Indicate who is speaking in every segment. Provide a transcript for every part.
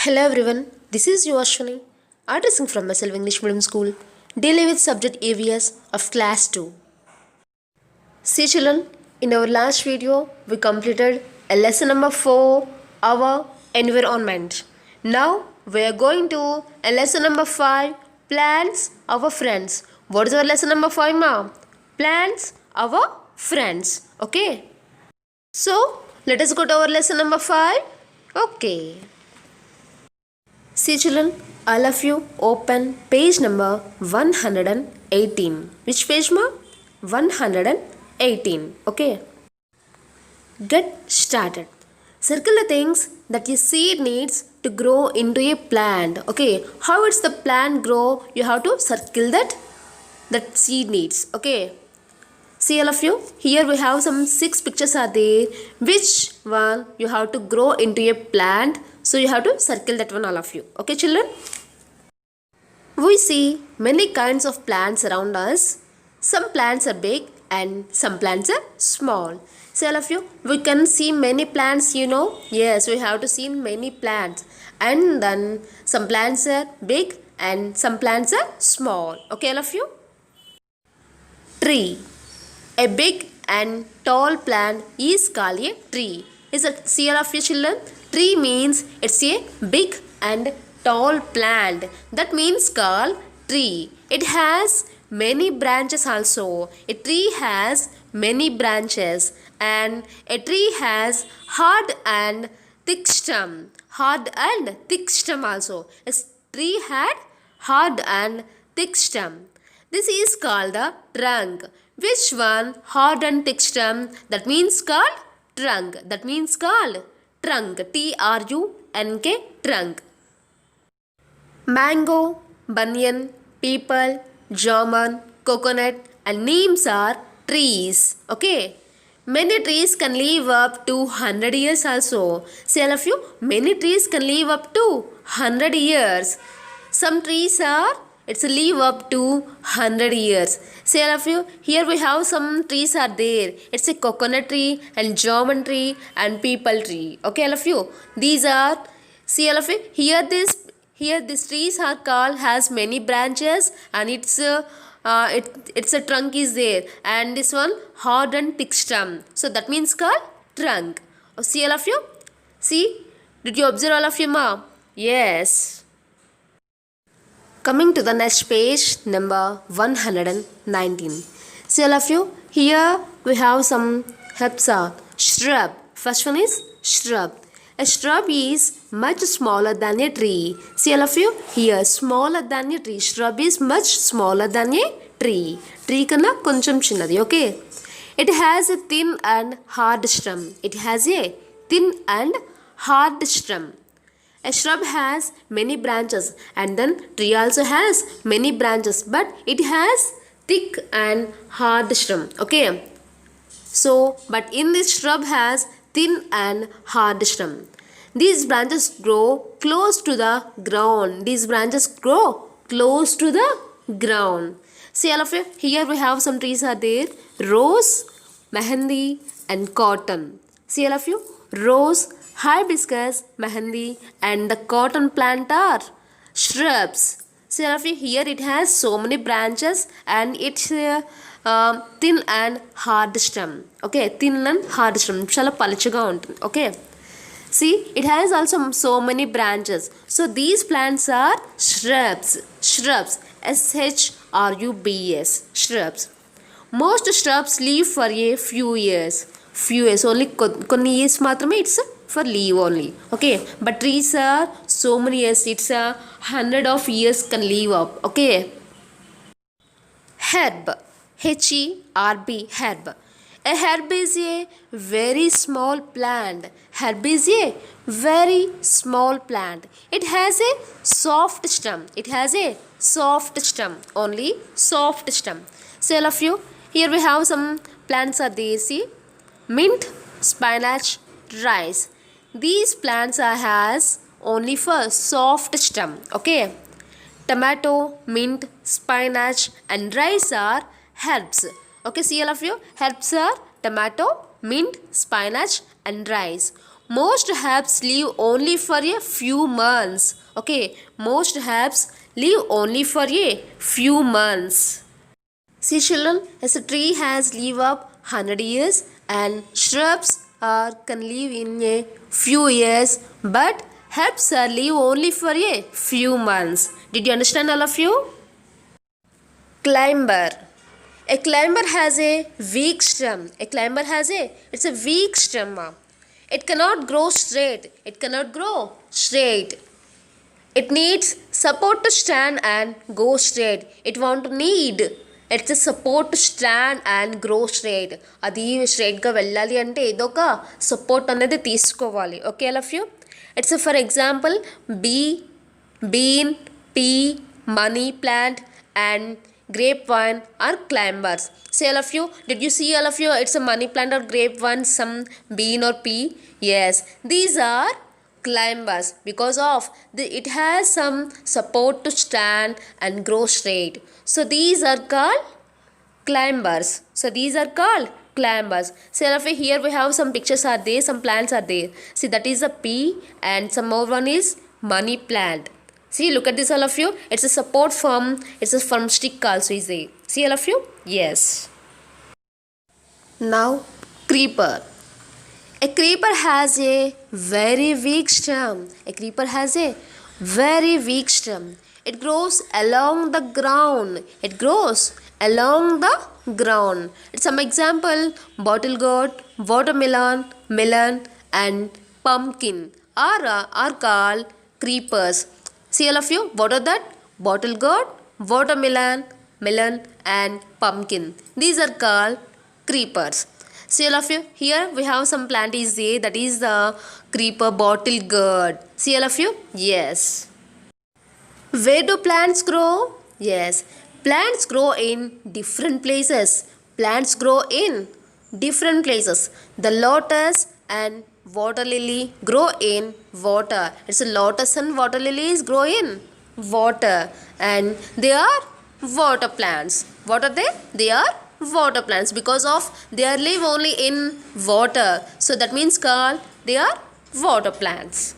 Speaker 1: Hello everyone, this is Ashwini, addressing from myself English Medium School, dealing with subject areas of Class 2. See children, in our last video, we completed a lesson number 4, our environment. Now, we are going to a lesson number 5, plants, our friends. What is our lesson number 5, ma? Plants, our friends. Okay. So, let us go to our lesson number 5. Okay. See children, all of you open page number 118. Which page ma? 118. Okay. Get started. Circle the things that your seed needs to grow into a plant. Okay. How it's the plant grow? You have to circle that seed needs. Okay. See all of you, here we have some 6 pictures are there. Which one you have to grow into a plant? So you have to circle that one all of you. Okay children? We see many kinds of plants around us. Some plants are big and some plants are small. See all of you, we can see many plants, you know. Yes, we have to see many plants. And then some plants are big and some plants are small. Okay all of you? Tree. A big and tall plant is called a tree. Is it see all of you children? Tree means it's a big and tall plant. That means called tree. It has many branches also. A tree has many branches and a tree has hard and thick stem. Hard and thick stem also. A tree had hard and thick stem. This is called the trunk. Which one? Hard and thick stem. That means called trunk. That means called trunk. Trunk. Trunk. Mango, banyan, peepal, jamun, coconut and neems are trees. Okay. Many trees can live up to 100 years also. See all of you, many trees can live up to 100 years. Some trees are live up to 100 years. See all of you, here we have some trees are there. It's a coconut tree and jamun tree and peepal tree. Okay all of you, these are, see all of you, here these trees are called, has many branches and it's a trunk is there, and this one hard and thick stem. So that means called trunk. Oh, see all of you, see, did you observe all of you ma? Yes. Coming to the next page, number 119. See all of you, here we have some herbs are shrub. First one is shrub. A shrub is much smaller than a tree. See all of you, here smaller than a tree. Shrub is much smaller than a tree. Tree kanna koncham chinnadi, okay? It has a thin and hard stem. It has a thin and hard stem. A shrub has many branches and then tree also has many branches, but it has thick and hard stem. Okay. So, but in this shrub has thin and hard stem. These branches grow close to the ground. These branches grow close to the ground. See all of you, here we have some trees are there. Rose, mehendi and cotton. See all of you, rose, hibiscus, mehendi and the cotton plant are shrubs. See all of you, here it has so many branches and it's thin and hard stem. Okay, thin and hard stem. Chala palachaga untundi. Okay. See, it has also so many branches. So these plants are shrubs. Shrubs. S-H-R-U-B-S. Shrubs. Most shrubs live for a few years. Few years. Only konni years matrame it's for leave only. Okay. But trees are so many years. It's 100 of years can live up. Okay. Herb. H-E-R-B. Herb. A herb is a very small plant. Herb is a very small plant. It has a soft stem. It has a soft stem. Only soft stem. So all of you, here we have some plants are there. See, mint, spinach, rice. These plants are has only for soft stem. Okay. Tomato, mint, spinach and rice are herbs. Okay, see all of you, herbs are tomato, mint, spinach and rice. most herbs live only for a few months. Okay, most herbs live only for a few months. See children, as a tree has live up 100 years and shrubs can live in a few years, but herbs are live only for a few months. Did you understand all of you? Climber. A climber has a weak stem. A climber has it's a weak stem. It cannot grow straight. It cannot grow straight. It needs support to stand and go straight. It want to need it's a support to stand and grow straight. అది స్ట్రైట్గా వెళ్ళాలి అంటే ఏదో ఒక support అనేది తీసుకోవాలి. Okay all of you. It's for example bean, pea, money plant and grapevine are climbers. See all of you, did you see all of you? It's a money plant or grapevine, some bean or pea. Yes, these are climbers because of it has some support to stand and grow straight. So these are called climbers. So these are called climbers. See all of you, here we have some pictures are there, some plants are there. See, that is a pea and some more one is money plant. See, look at this all of you. It's a support from stick also is there. See all of you? Yes. Now creeper. A creeper has a very weak stem. A creeper has a very weak stem. It grows along the ground. It grows along the ground. It's some example, bottle gourd, watermelon, melon and pumpkin are called creepers. See all of you, what are that? Bottle gourd, watermelon, melon and pumpkin. These are called creepers. See all of you, here we have some plant is there, that is the creeper bottle gourd. See all of you? Yes. Where do plants grow? Yes, plants grow in different places. Plants grow in different places. The lotus and water lily grow in water. It's a lotus and water lilies grow in water and they are water plants. What are they? They are water plants because of they are live only in water. So that means called they are water plants.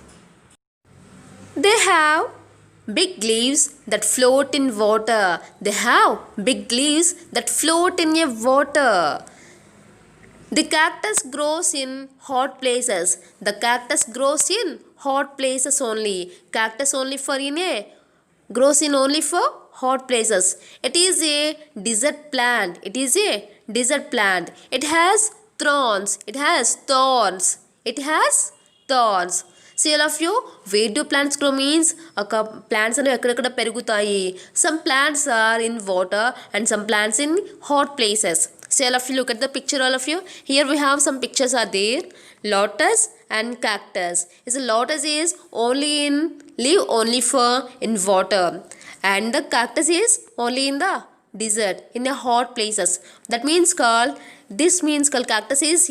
Speaker 1: They have big leaves that float in water. They have big leaves that float in a water. The cactus grows in hot places. The cactus grows in hot places only. Cactus only for in a grows in only for hot places. It is a desert plant. It is a desert plant. It has thorns. It has thorns. It has thorns. See all of you, where do plants grow means plants are ekkada perugutayi. Some plants are in water and some plants in hot places. See all of you, look at the picture all of you. Here we have some pictures are there. Lotus and cactus. Is a lotus is only in live only for in water and the cactus is only in the desert in the hot places. That means called cactus is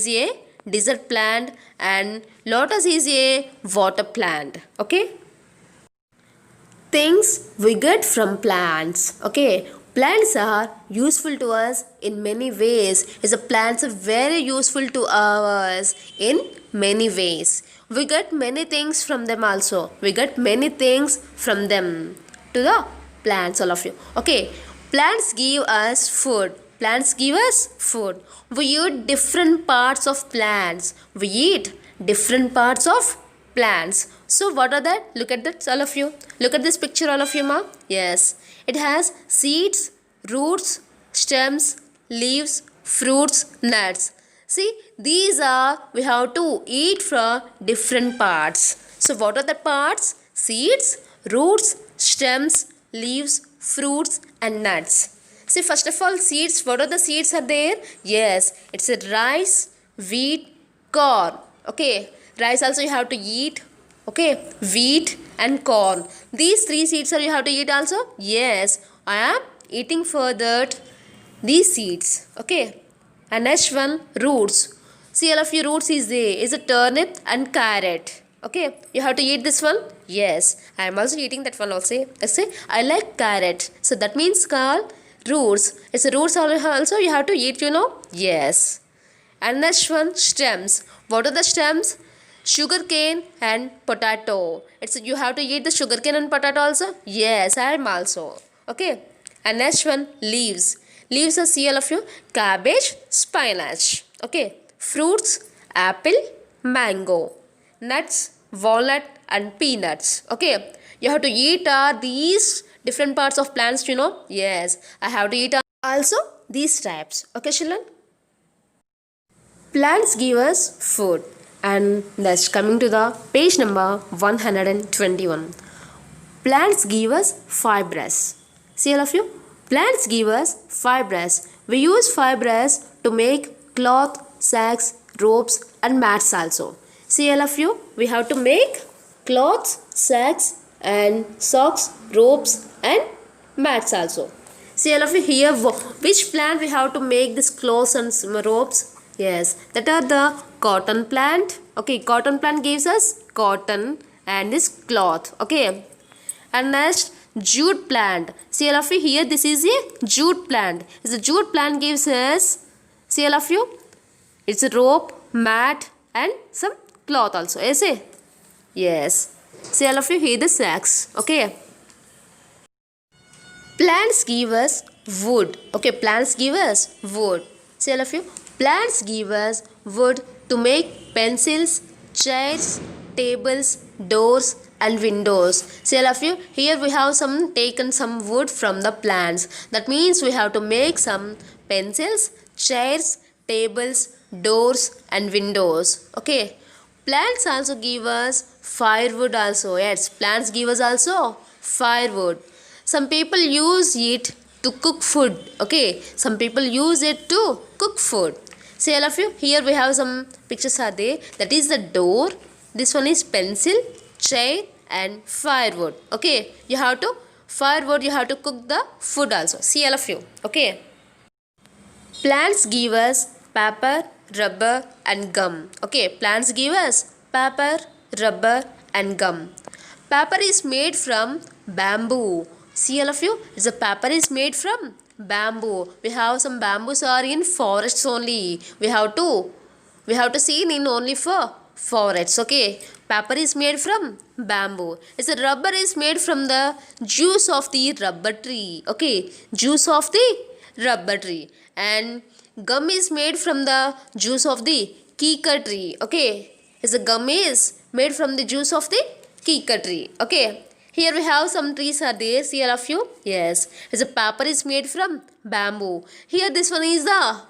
Speaker 1: a desert plant and lotus is a water plant. Okay, things we get from plants. Okay, plants are useful to us in many ways. Plants are very useful to us in many ways. We get many things from them also. We get many things from them to the plants all of you. Okay, plants give us food. Plants give us food. We eat different parts of plants. We eat different parts of plants. So what are that? Look at that all of you. Look at this picture all of you ma. Yes, it has seeds, roots, stems, leaves, fruits, nuts. See, these are we have to eat from different parts. So what are the parts? Seeds, roots, stems, leaves, fruits and nuts. See, first of all, seeds. What are the seeds are there? Yes, it's a rice, wheat, corn. Okay, rice also you have to eat. Okay, wheat and corn. These three seeds are you have to eat also. Yes, I am eating for that these seeds. Okay, and next one, roots. See, all of your roots is there. Is a turnip and carrot. Okay, you have to eat this one. Yes, I am also eating that one also. I say I like carrot. So that means called roots. It's a roots also you have to eat, you know. Yes, and next one, stems. What are the stems? Sugarcane and potato. It's you have to eat the sugarcane and potato also. Yes, I am also. Okay. And next one, leaves. Leaves are CL of you cabbage, spinach. Okay. Fruits, apple, mango. Nuts, walnut and peanuts. Okay. You have to eat these different parts of plants, you know. Yes, I have to eat also these types. Okay, children. Plants give us food. And next, coming to the page number 121. Plants give us fibrous. See all of you? Plants give us fibrous. We use fibrous to make cloth, sacks, ropes and mats also. See all of you? We have to make cloths, sacks and socks, ropes and mats also. See all of you here, which plant we have to make this clothes and ropes? Yes, that are the cotton plant. Okay, cotton plant gives us cotton and this cloth. Okay, and next jute plant. See all of you here, this is a jute plant. The jute plant gives us, see all of you, it's a rope, mat and some cloth also. Yes. See all of you here the sacks. Okay. Plants give us wood. Okay, plants give us wood. See all of you. Plants give us wood to make pencils, chairs, tables, doors and windows. See all of you. Here we have taken some wood from the plants. That means we have to make some pencils, chairs, tables, doors and windows. Okay. Plants also give us firewood also. Yes, plants give us also firewood. Some people use it to cook food. Okay, some people use it to cook food. See all of you, here we have some pictures are there. That is the door. This one is pencil, chair and firewood. Okay, you have to firewood, you have to cook the food also. See all of you. Okay. Plants give us paper, rubber and gum. Okay, plants give us paper, rubber and gum. Paper is made from bamboo. See all of you, the paper is made from bamboo. We have some bamboos are in forests only. We have to see in only for forests. Okay, paper is made from bamboo. It's a rubber is made from the juice of the rubber tree. Okay, juice of the rubber tree. And gum is made from the juice of the kika tree. Okay, the gum is made from the juice of the kika tree. Okay, here we have some trees are there. See all of you? Yes, the paper is made from bamboo. Here this one is the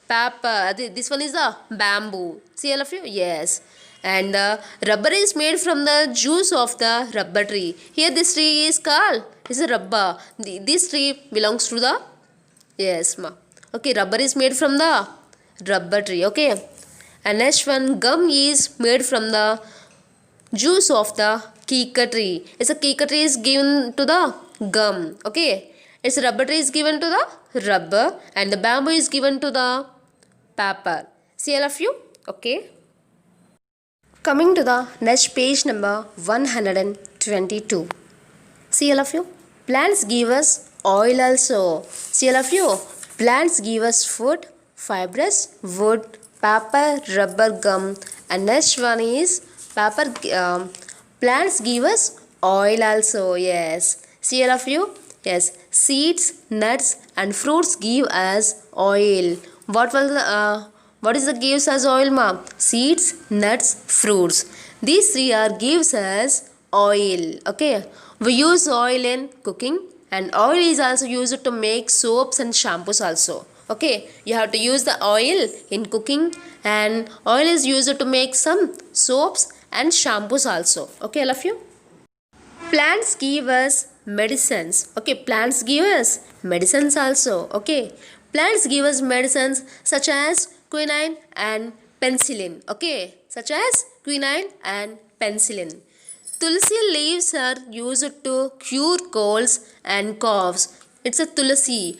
Speaker 1: paper. This one is the bamboo. See all of you? Yes. And the rubber is made from the juice of the rubber tree. Here this tree is called is a rubber. This tree belongs to the yes ma. Okay, rubber is made from the rubber tree. Okay, and next one, gum is made from the juice of the kika tree. It's a kika tree is given to the gum. Okay, its rubber tree is given to the rubber and the bamboo is given to the paper. See all of you? Okay. Coming to the next page number 122. See all of you? Plants give us oil also. See all of you? Plants give us food, fibrous, wood, paper, rubber, gum and next one is paper. Plants give us oil also. Yes. See all of you? Yes. Seeds, nuts and fruits give us oil. What is the gives us oil ma? Seeds, nuts, fruits. These three are gives us oil. Okay. We use oil in cooking and oil is also used to make soaps and shampoos also. Okay, you have to use the oil in cooking and oil is used to make some soaps and shampoos also. Okay, all of you. Plants give us medicines. Okay, plants give us medicines also. Okay, plants give us medicines such as quinine and penicillin. Okay, such as quinine and penicillin. Tulsi leaves are used to cure colds and coughs. It's a tulsi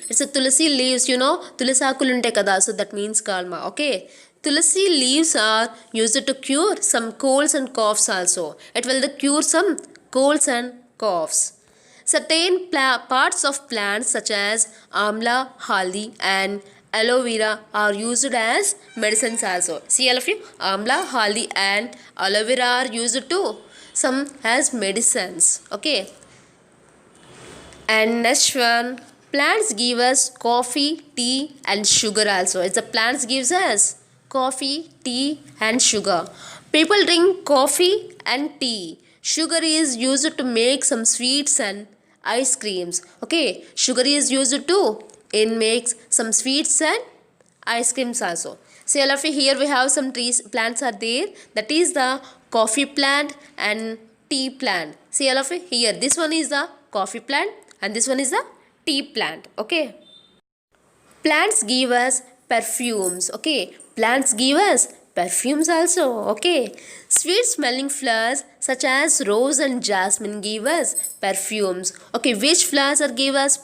Speaker 1: leaves, you know, tulsi aakulu untayi kada, so that means kalma. Okay, tulsi leaves are used to cure some colds and coughs also. It will cure some colds and coughs. Certain parts of plants such as amla, haldi and aloe vera are used as medicines also. See all of you, amla, haldi and aloe vera are used too some as medicines. Okay, and next one, plants give us coffee, tea and sugar also. It's the plants gives us coffee, tea and sugar. People drink coffee and tea. Sugar is used to make some sweets and ice creams. Okay, sugar is used to in makes some sweets and ice creams also. So all of you, here we have some trees, plants are there. That is the coffee plant and tea plant. See all of you, here this one is the coffee plant and this one is the tea plant. Okay, plants give us perfumes. Okay, plants give us perfumes also. Okay, sweet smelling flowers such as rose and jasmine give us perfumes. Okay, which flowers are give us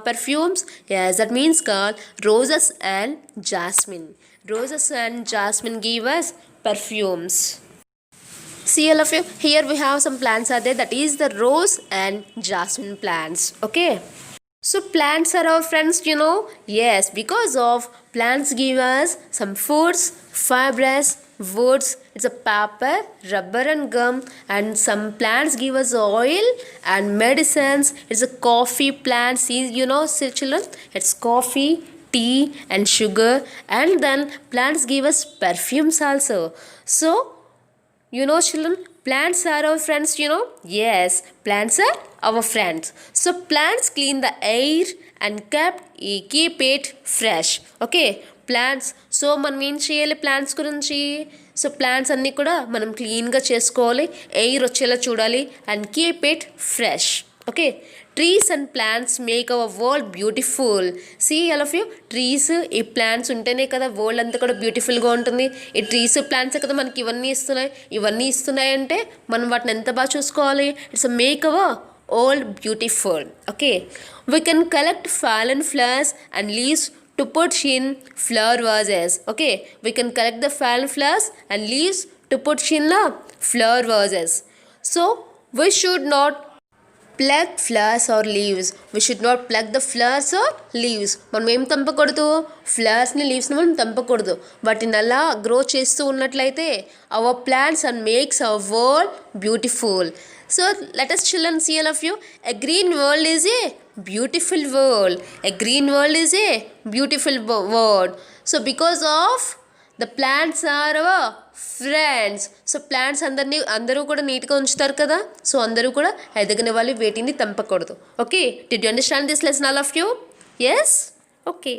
Speaker 1: perfumes? Yes, that means called roses and jasmine. Roses and jasmine give us perfumes. See all of you, here we have some plants are there. That is the rose and jasmine plants. Okay, so plants are our friends, you know. Yes, because of plants give us some foods, fibers, woods. It's a paper, rubber and gum. And some plants give us oil and medicines. It's a coffee plant. See, you know, see children, it's coffee, tea and sugar. And then plants give us perfumes also. So you know children, plants are our friends, you know. Yes, plants are our friends. So plants clean the air and keep it fresh. Okay, plants, so మనం ఏం చేయాలి plants గురించి? So plants అన్నీ కూడా మనం క్లీన్గా చేసుకోవాలి, air వచ్చేలా చూడాలి and keep it fresh. Okay, trees and plants make our world beautiful. See all of you, trees ఈ ప్లాంట్స్ ఉంటేనే కదా వరల్డ్ అంతా కూడా బ్యూటిఫుల్గా ఉంటుంది. ఈ ట్రీస్ ప్లాంట్స్ కదా మనకి ఇవన్నీ ఇస్తున్నాయి అంటే మనం వాటిని ఎంత బాగా చూసుకోవాలి. It's a make our world beautiful. Okay, we can collect fallen flowers and leaves to put in flower vases. Okay, we can collect the fallen flowers and leaves to put in the flower vases. So we should not pluck flowers or leaves. We should not pluck the flowers or leaves. మనం ఏం తెంపకూడదు? ఫ్లవర్స్ని, లీవ్స్ని మనం తెంపకూడదు. వాటిని అలా grow చేస్తూ ఉన్నట్లయితే our plants and makes our world beautiful. So let us children see all of you. A green world is a beautiful world. A green world is a beautiful world. So because of the plants are our friends. So plants అందరూ కూడా నీట్గా ఉంచుతారు కదా. So అందరూ కూడా ఎదగిన వాళ్ళు వేటిని తెంపకూడదు. Okay, did you understand this lesson all of you? Yes, okay.